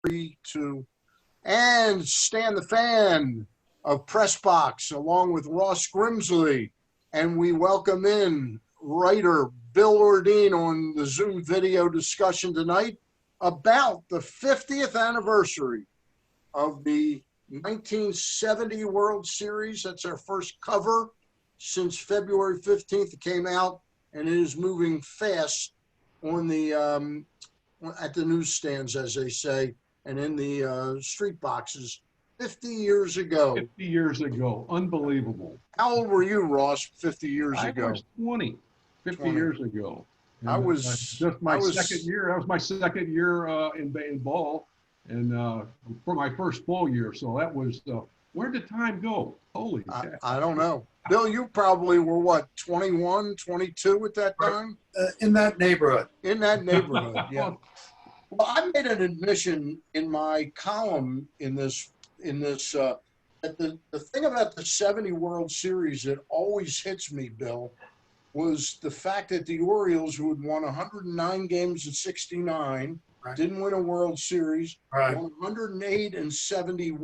3, 2, and Stan the Fan of PressBox, along with Ross Grimsley. And we welcome in writer Bill Ordine on the Zoom video discussion tonight about the 50th anniversary of the 1970 World Series. That's our first cover since February 15th. It came out, and it is moving fast on the at the newsstands, as they say, and in the street boxes. 50 years ago. 50 years ago. Unbelievable. How old were you, Ross, 50 years ago? I was 20, 50 20. years ago. And I was just my second year. That was my second year in ball, and for my first full year. So that was, where did time go? Holy cow. I don't know. Bill, you probably were what, 21, 22 at that time? In that neighborhood. In that neighborhood, yeah. Well, I made an admission in my column in this that the thing about the 70 World Series that always hits me, Bill, was the fact that the Orioles, who had won 109 games in 69, right, didn't win a World Series, right, won 108 and 70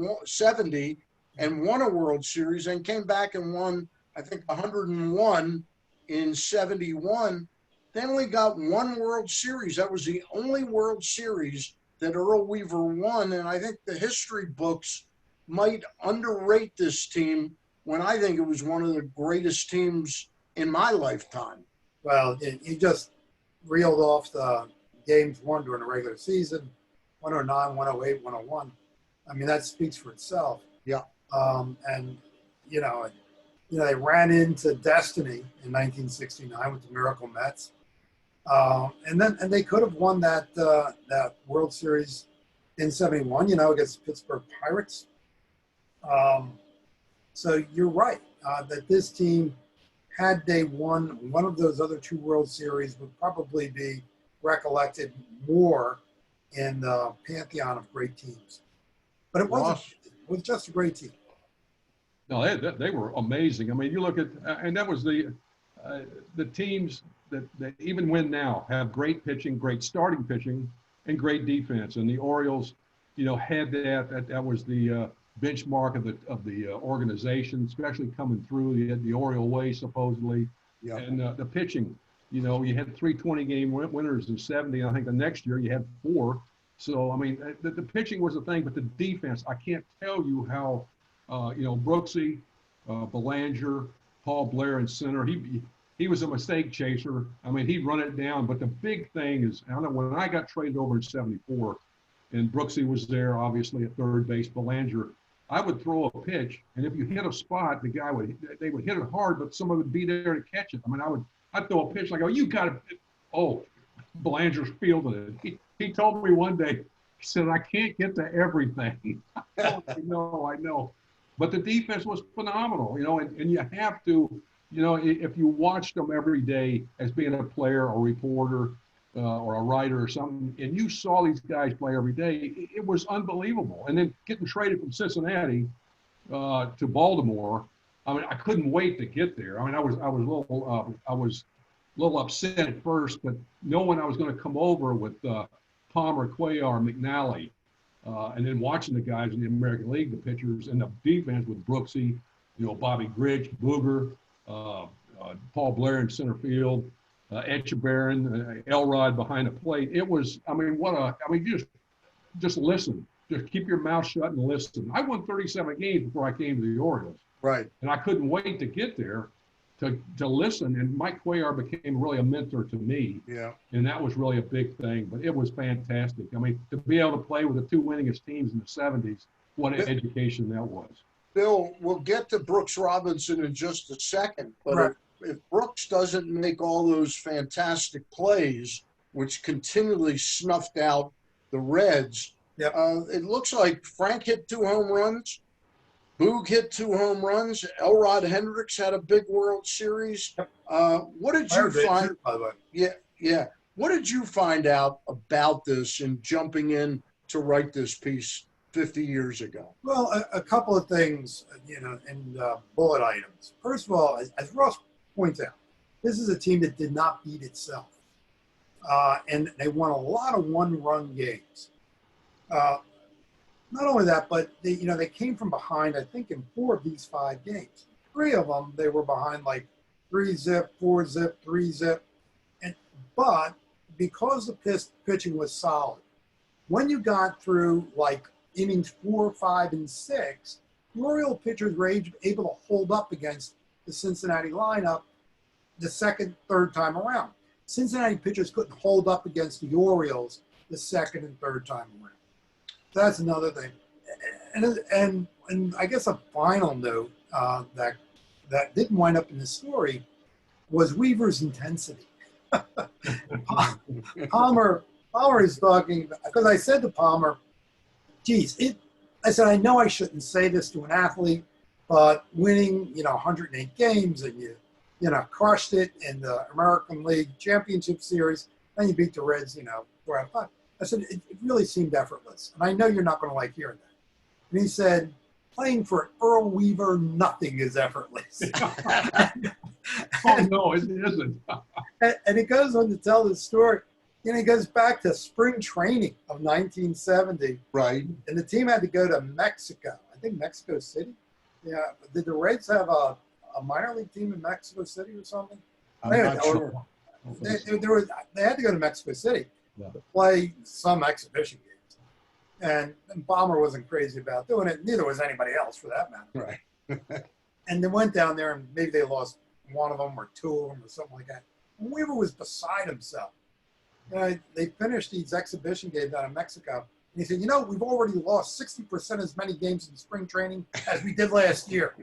and won a World Series, and came back and won, I think, 101 in 71. They only got one World Series. That was the only World Series that Earl Weaver won, and I think the history books might underrate this team when I think it was one of the greatest teams in my lifetime. Well, you just reeled off the games won during the regular season, 109, 108, 101. I mean, that speaks for itself. Yeah. And, they ran into destiny in 1969 with the Miracle Mets. And they could have won that World Series in 71, against Pittsburgh Pirates. So you're right that this team, had they won one of those other two World Series, would probably be recollected more in the pantheon of great teams. But it was just a great team. No, they were amazing. I mean, you look at, and that was the teams that even win now have great pitching, great starting pitching, and great defense. And the Orioles, had that. That was the benchmark of the organization, especially coming through. You had the Oriole way, supposedly, yeah. And the pitching. You had 3 game winners in 70. I think the next year you had 4. So I mean, the pitching was the thing, but the defense. I can't tell you how. Brooksy, Belanger, Paul Blair in center. He was a mistake chaser. I mean, he'd run it down. But the big thing is, I don't know, when I got traded over in 74, and Brooksy was there, obviously, at third base, Belanger, I would throw a pitch, and if you hit a spot, they would hit it hard, but somebody would be there to catch it. I mean, I'd throw a pitch like, you got it. Belanger's fielding it. He told me one day, he said, I can't get to everything. I know. But the defense was phenomenal, and you have to, if you watched them every day as being a player or reporter or a writer or something, and you saw these guys play every day, it was unbelievable. And then getting traded from Cincinnati to Baltimore, I mean, I couldn't wait to get there. I mean, I was a little upset at first, but knowing I was going to come over with Palmer, Cuellar, McNally, and then watching the guys in the American League, the pitchers, and the defense with Brooksy, Bobby Grich, Booger, Paul Blair in center field, Etchebarren, Elrod behind the plate. It was, just listen. Just keep your mouth shut and listen. I won 37 games before I came to the Orioles. Right. And I couldn't wait to get there to listen. And Mike Cuellar became really a mentor to me. Yeah. And that was really a big thing. But it was fantastic. I mean, to be able to play with the 2 winningest teams in the 70s, what an education that was. Bill, we'll get to Brooks Robinson in just a second, but right, if Brooks doesn't make all those fantastic plays, which continually snuffed out the Reds, yep, it looks like Frank hit 2 home runs, Boog hit 2 home runs, Elrod Hendricks had a big World Series. Yep. What did you find? Too, by the way. Yeah. What did you find out about this in jumping in to write this piece 50 years ago? Well, a couple of things, in bullet items. First of all, as Ross points out, this is a team that did not beat itself. And they won a lot of one-run games. Not only that, but they came from behind, I think, in 4 of these 5 games. 3 of them, they were behind like 3-zip, 4-zip, 3-zip. But because the pitching was solid, when you got through like innings 4, 5, and 6, the Oriole pitchers were able to hold up against the Cincinnati lineup the second, third time around. Cincinnati pitchers couldn't hold up against the Orioles the second and third time around. So that's another thing. And I guess a final note that didn't wind up in the story was Weaver's intensity. Palmer is talking, because I said to Palmer, geez, I said, I know I shouldn't say this to an athlete, but winning, 108 games and you crushed it in the American League Championship Series, and you beat the Reds, 4 out of 5. I said, it really seemed effortless. And I know you're not going to like hearing that. And he said, playing for Earl Weaver, nothing is effortless. Oh, no, it isn't. And it goes on to tell this story. He goes back to spring training of 1970. Right. And the team had to go to Mexico. I think Mexico City. Yeah. Did the Reds have a minor league team in Mexico City or something? I'm not sure. They had to go to Mexico City to play some exhibition games. And Palmer wasn't crazy about doing it. Neither was anybody else, for that matter. Right. And they went down there, and maybe they lost one of them or 2 of them or something like that. And Weaver was beside himself. They finished these exhibition games out of Mexico. And he said, we've already lost 60% as many games in spring training as we did last year.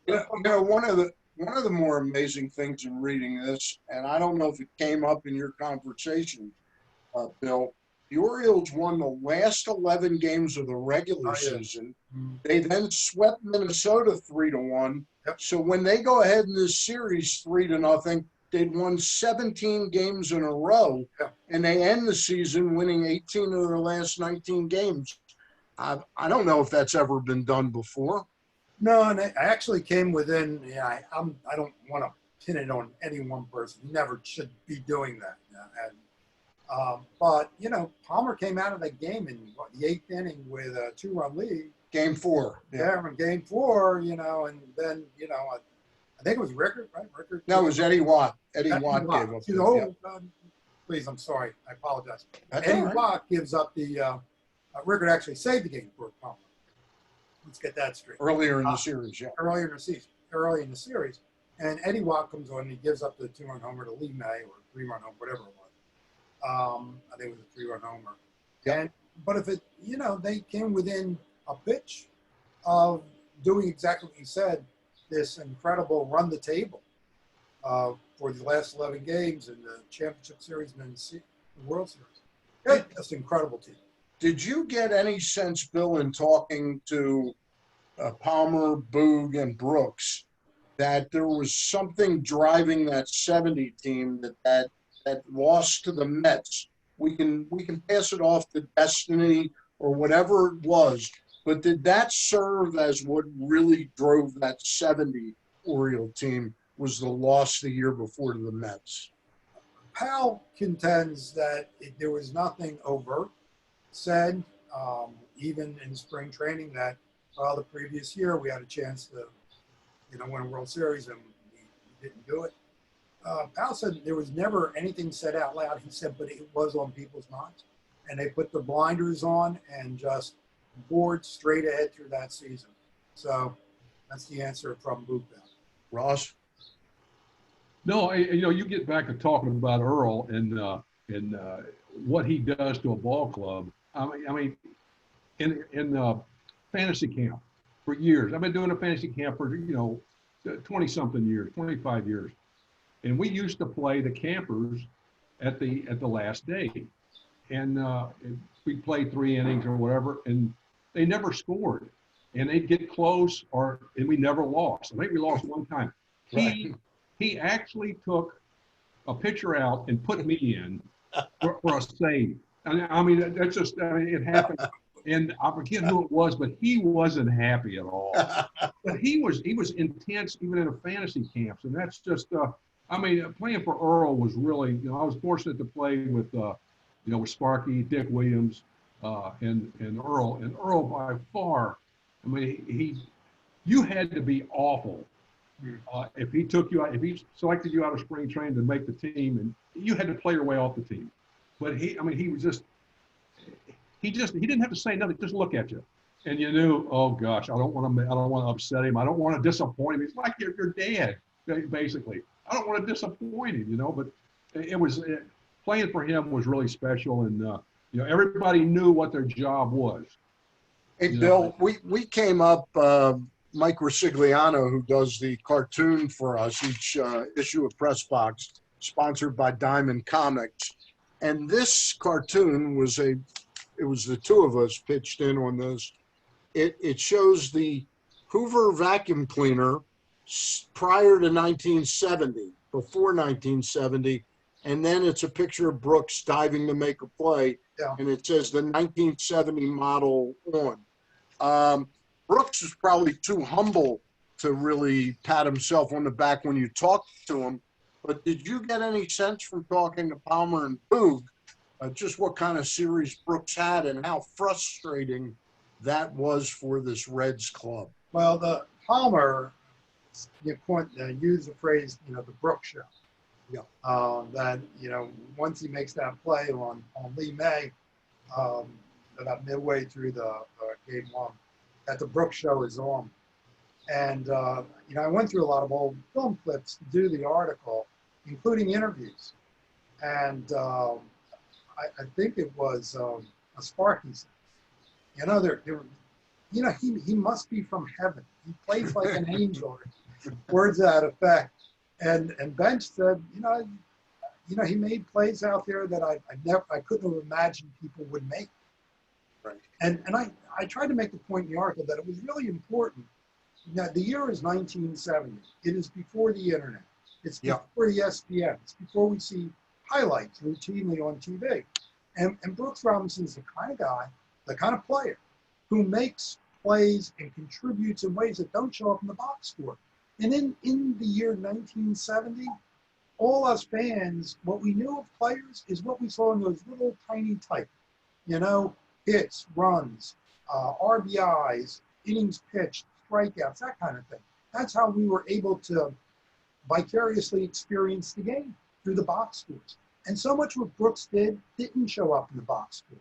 One of the more amazing things in reading this, and I don't know if it came up in your conversation, Bill, the Orioles won the last 11 games of the regular season. They then swept Minnesota 3-1. Yep. So when they go ahead in this series 3-0, they'd won 17 games in a row, and they end the season winning 18 of their last 19 games. I don't know if that's ever been done before. No, and I actually came within. I don't want to pin it on any one person. You never should be doing that. But Palmer came out of that game in the 8th inning with a 2-run lead. Game 4. Yeah, in game 4, and then I think it was Rickard, right? Rickard. No, it was Eddie Watt. Eddie Watt gave up. Please, I'm sorry. I apologize. That's Eddie all right. Watt gives up the. Rickard actually saved the game for Palmer. Let's get that straight. Earlier in the series, yeah. Early in the series, and Eddie Watt comes on and he gives up the 2-run homer to Lee May, or 3-run homer, whatever it was. I think it was a 3-run homer. Yeah. But if they came within a pitch of doing exactly what you said, this incredible run the table for the last 11 games in the championship series and then the World Series. Just incredible team. Did you get any sense, Bill, in talking to Palmer, Boog, and Brooks, that there was something driving that 70 team that lost to the Mets? We can pass it off to destiny or whatever it was, but did that serve as what really drove that 70 Oriole team was the loss the year before to the Mets? Powell contends that there was nothing overt said, even in spring training, that the previous year we had a chance to, win a World Series and we didn't do it. Powell said there was never anything said out loud. He said, but it was on people's minds, and they put the blinders on and just bored straight ahead through that season. So that's the answer from Boog. Ross? No, you get back to talking about Earl and what he does to a ball club. I mean, in fantasy camp for years. I've been doing a fantasy camp for 20-something years, 25 years, and we used to play the campers at the last day, and we played 3 innings or whatever, and they never scored, and they'd get close, and we never lost. I think we lost one time. He actually took a pitcher out and put me in for a save. I mean, that's just, it happened. And I forget who it was, but he wasn't happy at all. But he was intense even in the fantasy camps. And that's just, playing for Earl was really, I was fortunate to play with with Sparky, Dick Williams, and Earl. And Earl, by far, I mean, you had to be awful if he took you out, if he selected you out of spring training to make the team, and you had to play your way off the team. But he didn't have to say nothing, just look at you. And you knew, oh gosh, I don't want to upset him. I don't want to disappoint him. He's like your dad, basically. I don't want to disappoint him, but playing for him was really special. And, everybody knew what their job was. Hey, Bill, we came up, Mike Rosigliano, who does the cartoon for us, each issue of PressBox, sponsored by Diamond Comics. And this cartoon was the two of us pitched in on this. It shows the Hoover vacuum cleaner prior to 1970, before 1970, and then it's a picture of Brooks diving to make a play, and it says the 1970 model on. Brooks was probably too humble to really pat himself on the back when you talked to him, but did you get any sense from talking to Palmer and Boog just what kind of series Brooks had and how frustrating that was for this Reds club? Well, the Palmer, used the phrase, the Brooks show. Yeah. That, once he makes that play on Lee May, about midway through the game one, that the Brooks show is on. And, I went through a lot of old film clips to do the article, including interviews. And I think it was a Sparky said, he must be from heaven. He plays like an angel. Words to that effect. And Bench said, he made plays out there that I couldn't have imagined people would make. Right. And I tried to make the point in the article that it was really important. Now, the year is 1970. It is before the internet. It's before the ESPN. It's before we see highlights routinely on TV. And Brooks Robinson's the kind of guy, the kind of player who makes plays and contributes in ways that don't show up in the box score. And in the year 1970, all us fans, what we knew of players is what we saw in those little tiny type, hits, runs, RBIs, innings pitched, strikeouts, that kind of thing. That's how we were able to vicariously experience the game through the box scores. And so much what Brooks didn't show up in the box score.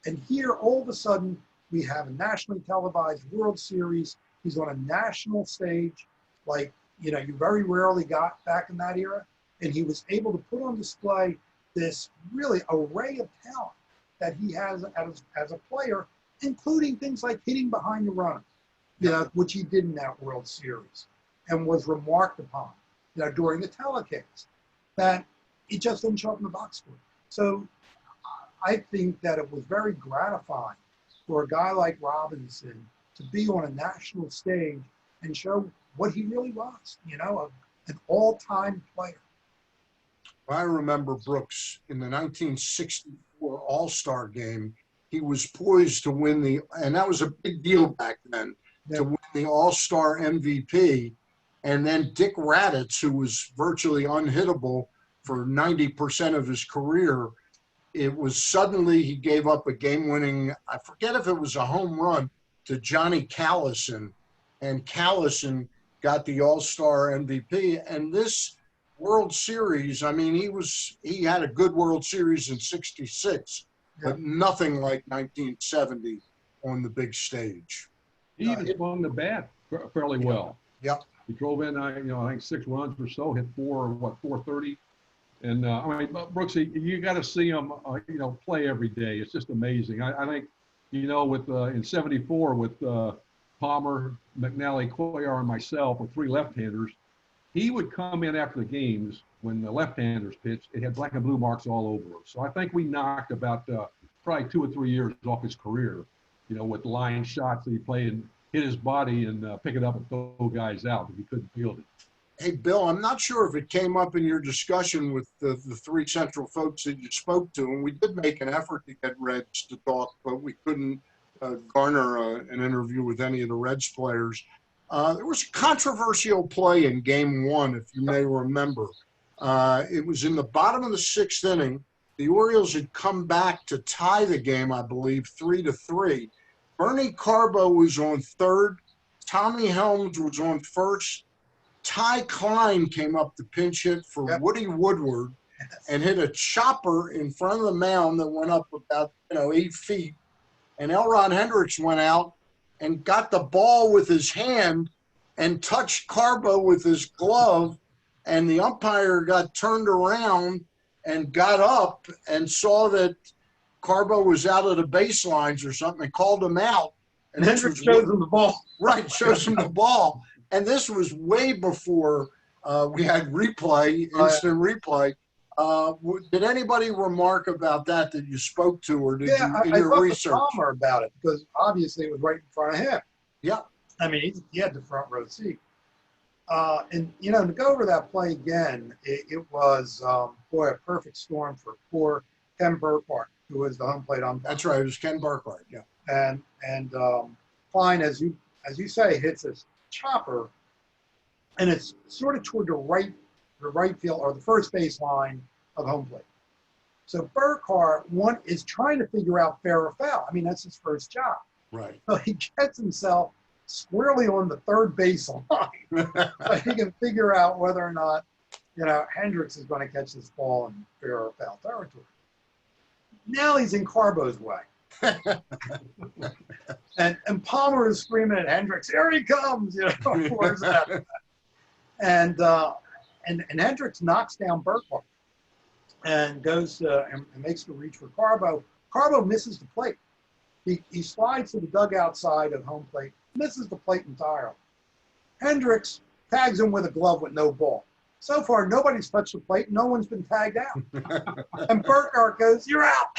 And here, all of a sudden, we have a nationally televised World Series. He's on a national stage like, you very rarely got back in that era. And he was able to put on display this really array of talent that he has as a player, including things like hitting behind the runner, which he did in that World Series and was remarked upon, during the telecast, that it just didn't show up in the box score. So I think that it was very gratifying for a guy like Robinson to be on a national stage and show what he really was, an all-time player. I remember Brooks in the 1964 All-Star game. He was poised to win and that was a big deal back then, to win the All-Star MVP. And then Dick Raditz, who was virtually unhittable for 90% of his career, it was suddenly he gave up a game-winning, I forget if it was a home run, to Johnny Callison. And Callison got the All-Star MVP. And this World Series, he had a good World Series in '66, but nothing like 1970 on the big stage. He even swung the bat fairly well. Yep. He drove in, I think 6 runs or so, hit 430. And Brooks, you got to see him, play every day. It's just amazing. I think, with in '74 with Palmer, McNally, Cuellar, and myself, with 3 left-handers, he would come in after the games when the left-handers pitched. It had black and blue marks all over him. So I think we knocked about probably 2 or 3 years off his career, with line shots that he played and hit his body and pick it up and throw guys out if he couldn't field it. Hey, Bill, I'm not sure if it came up in your discussion with the 3 Central folks that you spoke to, and we did make an effort to get Reds to talk, but we couldn't garner an interview with any of the Reds players. There was a controversial play in Game 1, if you may remember. It was in the bottom of the 6th inning. The Orioles had come back to tie the game, I believe, 3-3. Bernie Carbo was on third. Tommy Helms was on first. Ty Klein came up to pinch hit for Woody Woodward and hit a chopper in front of the mound that went up about 8 feet. And Elron Hendricks went out and got the ball with his hand and touched Carbo with his glove. And the umpire got turned around and got up and saw that Carbo was out of the baselines or something and called him out. And Hendricks shows him the ball. Right, shows him the ball. And this was way before we had replay, instant replay. Did anybody remark about that you spoke to, or did you in your research? I talked to Palmer about it because obviously it was right in front of him. Yeah. I mean, he had the front row seat. And, to go over that play again, it was, a perfect storm for poor Ken Burkhart, who was the home plate umpire. That's right. It was Ken Burkhart, yeah. And Klein, as you say, hits this chopper, and it's sort of toward the right field or the first base line of home plate. So Burkhart is trying to figure out fair or foul. I mean, that's his first job. Right. So he gets himself squarely on the third base line so he can figure out whether or not, Hendricks is going to catch this ball in fair or foul territory. Now he's in Carbo's way. and Palmer is screaming at Hendricks, "Here he comes!" Where's that? And Hendricks knocks down Burkhart and goes and makes the reach for Carbo. Carbo misses the plate. He slides to the dugout side of home plate, misses the plate entirely. Hendricks tags him with a glove with no ball. So far, nobody's touched the plate. No one's been tagged out. And Burkhart goes, "You're out."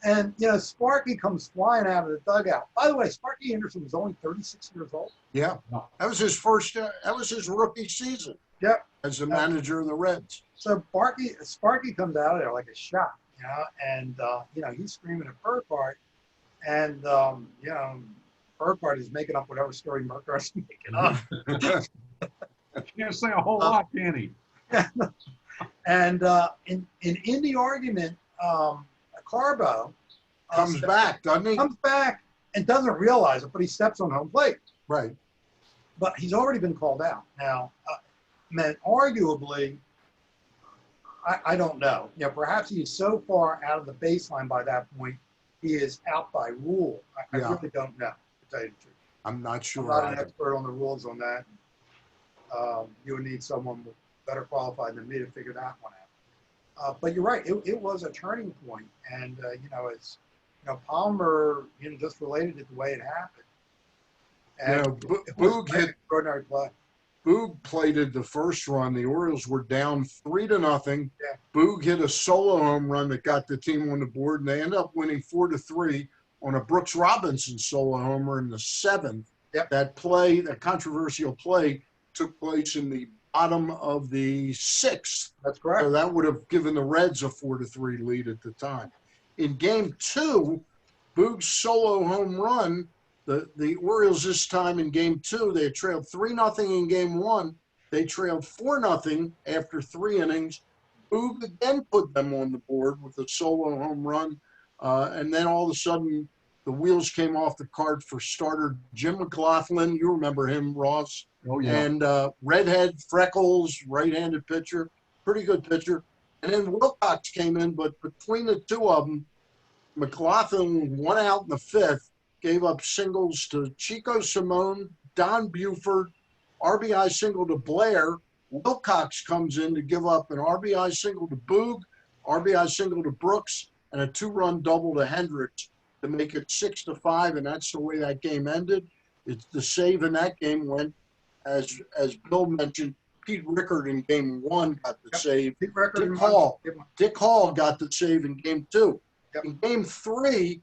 And, Sparky comes flying out of the dugout. By the way, Sparky Anderson was only 36 years old. Yeah. That was his rookie season. Yep. As the manager of the Reds. So Sparky comes out of there like a shot, and, he's screaming at Burkhart. And, Burkhart is making up whatever story Burkhart's making up. Can't say a whole lot, can he? And in the argument, Carbo comes back, doesn't he? Comes back and doesn't realize it, but he steps on home plate. Right. But he's already been called out. Now, arguably, I don't know. Perhaps he is so far out of the baseline by that point, he is out by rule. I really don't know, to tell you the truth. I'm not sure. I'm not an expert on the rules on that. You would need someone better qualified than me to figure that one out. But you're right. It was a turning point, and it's Palmer just related it the way it happened. And Boog hit extraordinary play. Boog plated the first run. The Orioles were down 3-0. Yeah. Boog hit a solo home run that got the team on the board, and they ended up winning 4-3 on a Brooks Robinson solo homer in the 7th. Yep. That controversial play, took place in the bottom of the 6th. That's correct. So that would have given the Reds a 4-3 lead at the time. In Game 2, Boog's solo home run, the Orioles this time in Game 2, they had trailed 3-0 in Game 1. They trailed 4-0 after 3 innings. Boog again put them on the board with a solo home run. And then all of a sudden, the wheels came off the cart for starter Jim McLaughlin. You remember him, Ross. Oh, yeah. And redhead, freckles, right-handed pitcher, pretty good pitcher. And then Wilcox came in, but between the two of them, McLaughlin won out in the 5th, gave up singles to Chico Simone, Don Buford, RBI single to Blair. Wilcox comes in to give up an RBI single to Boog, RBI single to Brooks, and a 2-run double to Hendricks to make it 6-5, and that's the way that game ended. It's the save in that game went, as Bill mentioned, Pete Rickard in Game 1 got the save. Dick Hall got the save in Game 2. Yep. In Game 3,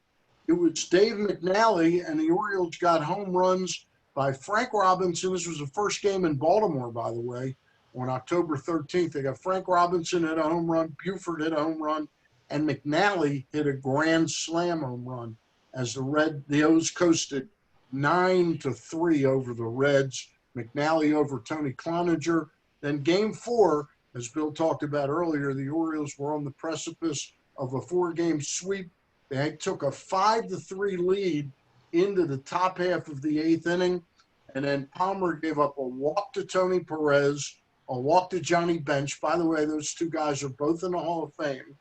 it was Dave McNally, and the Orioles got home runs by Frank Robinson. This was the first game in Baltimore, by the way, on October 13th. They got Frank Robinson hit a home run, Buford hit a home run, and McNally hit a grand slam home run as the O's coasted 9-3 over the Reds. McNally over Tony Cloninger. Then Game 4, As Bill talked about earlier, the Orioles were on the precipice of a 4-game sweep. They took a 5-3 lead into the top half of the 8th inning, and then Palmer gave up a walk to Tony Perez, a walk to Johnny Bench. By the way, those two guys are both in the Hall of Fame.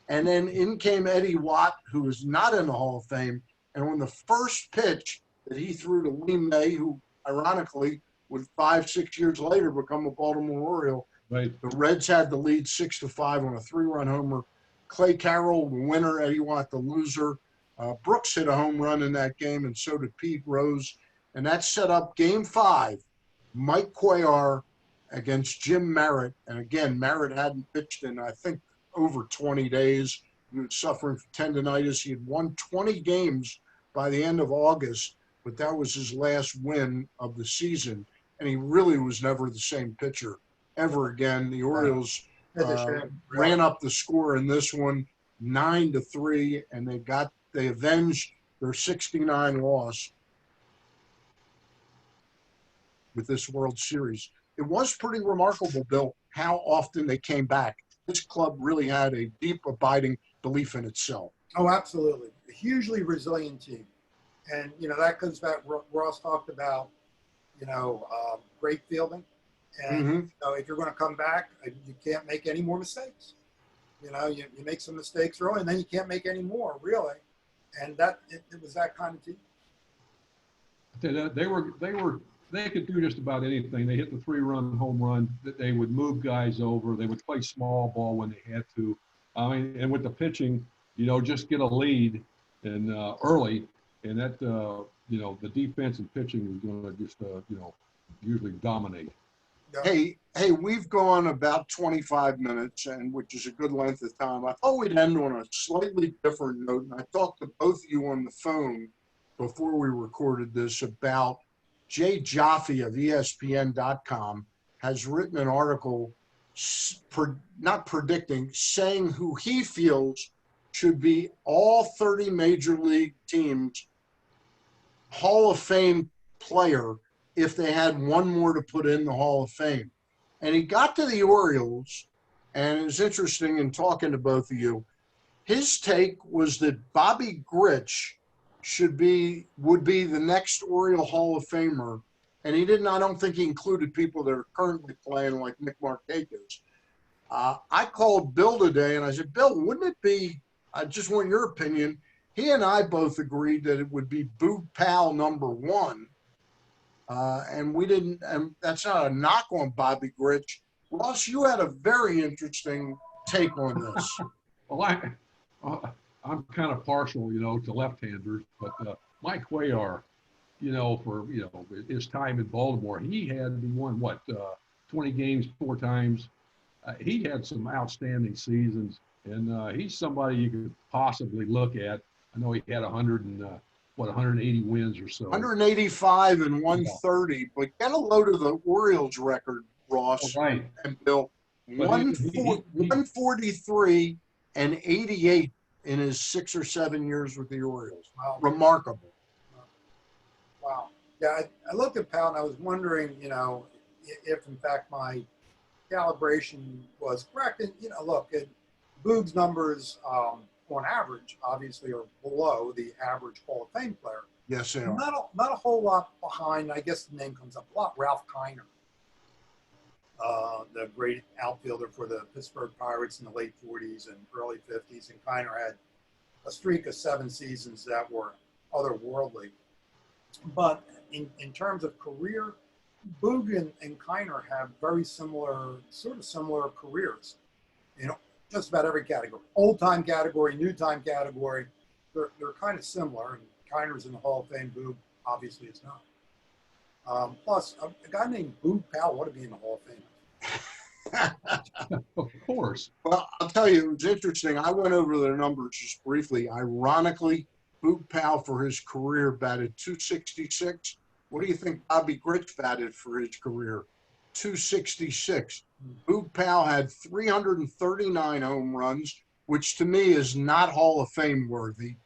And then in came Eddie Watt, who is not in the Hall of Fame. And on the first pitch that he threw to Lee May, who ironically would 5-6 years later become a Baltimore Oriole, Right. the Reds had the lead 6-5 on a 3-run homer. Clay Carroll, the winner, Eddie Watt, the loser. Brooks hit a home run in that game, and so did Pete Rose. And that set up Game 5, Mike Cuellar against Jim Merritt. And again, Merritt hadn't pitched in, I think, over 20 days. He was suffering from tendonitis. He had won 20 games by the end of August, but that was his last win of the season. And he really was never the same pitcher ever again. The Orioles ran up the score in this one 9-3, and they avenged their 69 loss with this World Series. It was pretty remarkable, Bill, how often they came back. This club really had a deep, abiding belief in itself. Oh, absolutely. A hugely resilient team. And, that comes back, Ross talked about, great fielding. And, if you're going to come back, you can't make any more mistakes. You make some mistakes early, and then you can't make any more, really. And it was that kind of team. They could do just about anything. They hit the 3-run home run. That they would move guys over. They would play small ball when they had to. And with the pitching, just get a lead and early, and that the defense and pitching is going to just usually dominate. Hey, we've gone about 25 minutes, and which is a good length of time. I thought we'd end on a slightly different note, and I talked to both of you on the phone before we recorded this about Jay Jaffe of ESPN.com has written an article not predicting, saying who he feels should be all 30 major league teams' Hall of Fame player if they had one more to put in the Hall of Fame. And he got to the Orioles, and it was interesting in talking to both of you. His take was that Bobby Grich would be the next Oriole Hall of Famer. And I don't think he included people that are currently playing like Nick Markakis. I called Bill today and I said, Bill, wouldn't it be, I just want your opinion. He and I both agreed that it would be Boog Powell #1. And we didn't, and that's not a knock on Bobby Grich. Ross, you had a very interesting take on this. Well, I'm kind of partial, to left-handers, but Mike Cuellar, for his time in Baltimore, he won 20 games 4 times. He had some outstanding seasons, and he's somebody you could possibly look at. I know he had 180 wins or so. 185 and 130, but get a load of the Orioles record, Ross right. And Bill. 143 and 88 in his 6 or 7 years with the Orioles. Wow. Remarkable. Wow. Yeah, I looked at Powell and I was wondering, if in fact my calibration was correct. And, look, Boog's numbers on average, obviously, are below the average Hall of Fame player. Yes, they are. Not a whole lot behind. I guess the name comes up a lot. Ralph Kiner, the great outfielder for the Pittsburgh Pirates in the late 40s and early 50s. And Kiner had a streak of 7 seasons that were otherworldly. But in terms of career, Boog and Kiner have very similar careers. Just about every category. Old-time category, new-time category. They're kind of similar. And Kiner's in the Hall of Fame. Boog obviously is not. Plus, a guy named Boog Powell ought to be in the Hall of Fame. Of course. Well, I'll tell you, it was interesting. I went over the numbers just briefly. Ironically, Boog Powell for his career batted .266. What do you think Bobby Grich batted for his career? .266. Boog Powell had 339 home runs, which to me is not Hall of Fame worthy.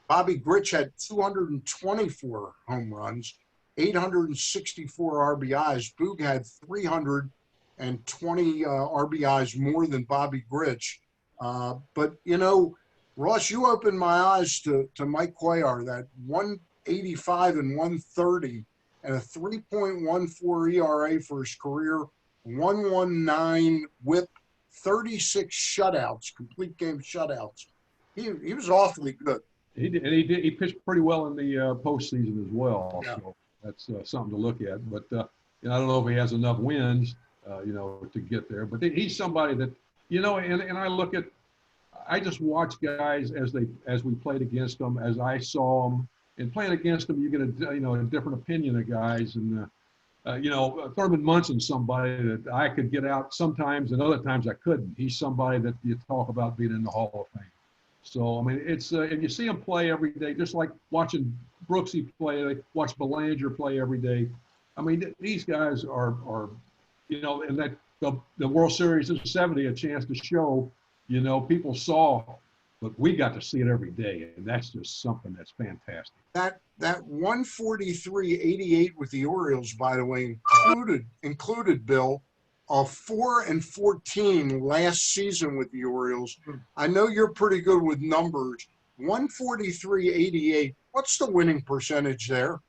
Bobby Grich had 224 home runs, 864 RBIs. Boog had 300 and 20 RBIs more than Bobby Grich. But, you know, Ross, you opened my eyes to Mike Cuellar, that 185 and 130 and a 3.14 ERA for his career, 119 whip, 36 shutouts, complete game shutouts. He was awfully good. He did, and he pitched pretty well in the postseason as well. Yeah. So that's something to look at. But you know, I don't know if he has enough wins, you know, to get there. But he's somebody that, you know, and I look at, I just watch guys as we played against them, as I saw them, and playing against them, you get a different opinion of guys. And you know, Thurman Munson's somebody that I could get out sometimes, and other times I couldn't. He's somebody that you talk about being in the Hall of Fame. So I mean, it's and you see him play every day, just like watching Brooksy play, watch Belanger play every day. I mean, these guys are you know, and that the World Series of '70, a chance to show, you know, people saw, but we got to see it every day, and that's just something that's fantastic. That 143-88 with the Orioles, by the way, included Bill, a 4-14 last season with the Orioles. I know you're pretty good with numbers. 143-88. What's the winning percentage there?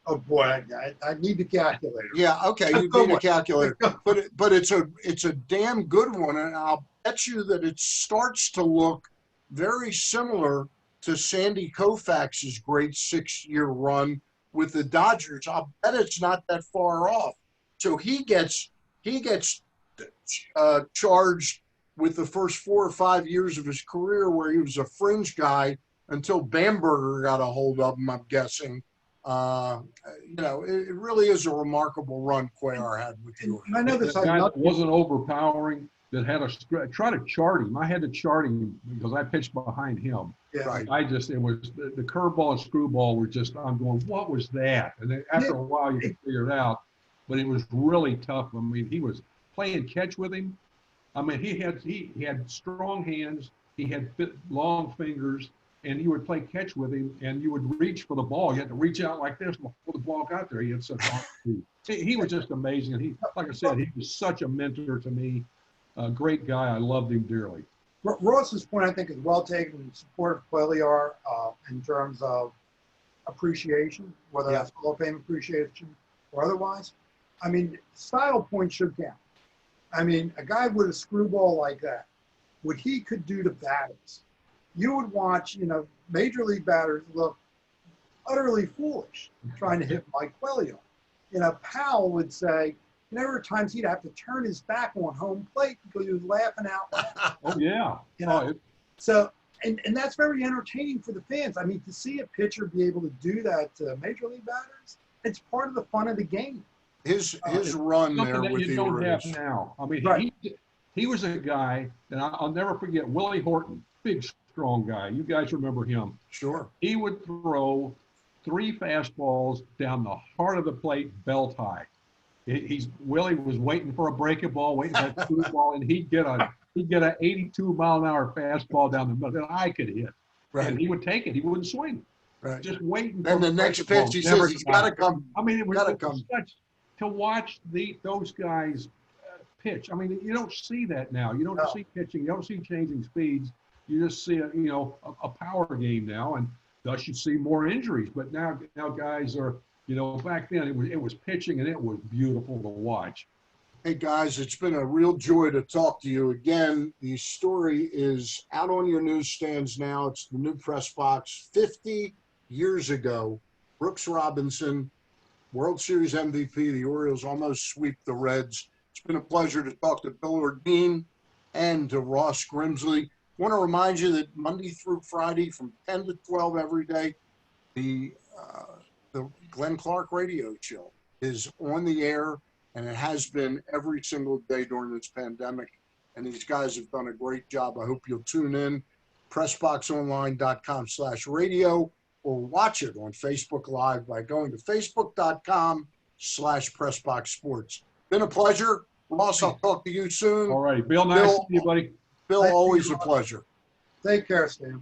Oh boy, I need the calculator. Yeah, okay, you need a calculator, but it's a damn good one, and I'll bet you that it starts to look very similar to Sandy Koufax's great 6-year run with the Dodgers. I'll bet it's not that far off. So he gets charged with the first 4 or 5 years of his career where he was a fringe guy until Bamberger got a hold of him, I'm guessing. You know, it really is a remarkable run Cuellar had with you. I know this guy that wasn't overpowering, that had try to chart him. I had to chart him because I pitched behind him. Yeah. Right. It was the curveball and screwball were just, I'm going, what was that? And then after a while you can figure it out, but it was really tough. I mean, he was playing catch with him. I mean, he had strong hands, he had long fingers, and you would play catch with him, and you would reach for the ball. You had to reach out like this before the ball got there. He had such speed. He was just amazing. And he, like I said, he was such a mentor to me. A great guy. I loved him dearly. Ross's point, I think, is well taken in support of Cuellar in terms of appreciation, whether that's Hall of Fame appreciation or otherwise. I mean, style points should count. I mean, a guy with a screwball like that, what he could do to batters, you would watch, you know, major league batters look utterly foolish trying to hit Mike Cuellar. You know, Powell would say, you know, there were times he'd have to turn his back on home plate because he was laughing out loud. Oh, yeah. You know? So, and that's very entertaining for the fans. I mean, to see a pitcher be able to do that to major league batters, it's part of the fun of the game. His run there with the Orioles. Now. I mean, Right. he was a guy, and I'll never forget Willie Horton, big, strong guy. You guys remember him. Sure. He would throw 3 fastballs down the heart of the plate, belt high. Willie was waiting for a breaking ball, waiting for a screw ball, and he'd get a 82-mile-an-hour fastball down the middle that I could hit. Right. And he would take it. He wouldn't swing. Right. Just waiting. Then the next pitch, he says he's got to come. I mean, it was come. such to watch those guys pitch. I mean, you don't see that now. You don't see pitching. You don't see changing speeds. You just see a power game now, and thus you see more injuries. But now guys are. You know, back then it was pitching, and it was beautiful to watch. Hey guys, it's been a real joy to talk to you again. The story is out on your newsstands now. It's the new PressBox. 50 years ago, Brooks Robinson, World Series MVP. The Orioles almost sweep the Reds. It's been a pleasure to talk to Bill Ordine and to Ross Grimsley. I want to remind you that Monday through Friday from 10 to 12 every day, the Glenn Clark radio show is on the air, and it has been every single day during this pandemic. And these guys have done a great job. I hope you'll tune in, PressBoxOnline.com/radio, or watch it on Facebook Live by going to Facebook.com/PressBoxSports. Been a pleasure. Ross, I'll talk to you soon. All right. Bill, nice to see you, buddy. Bill, always a pleasure. Take care, Stan.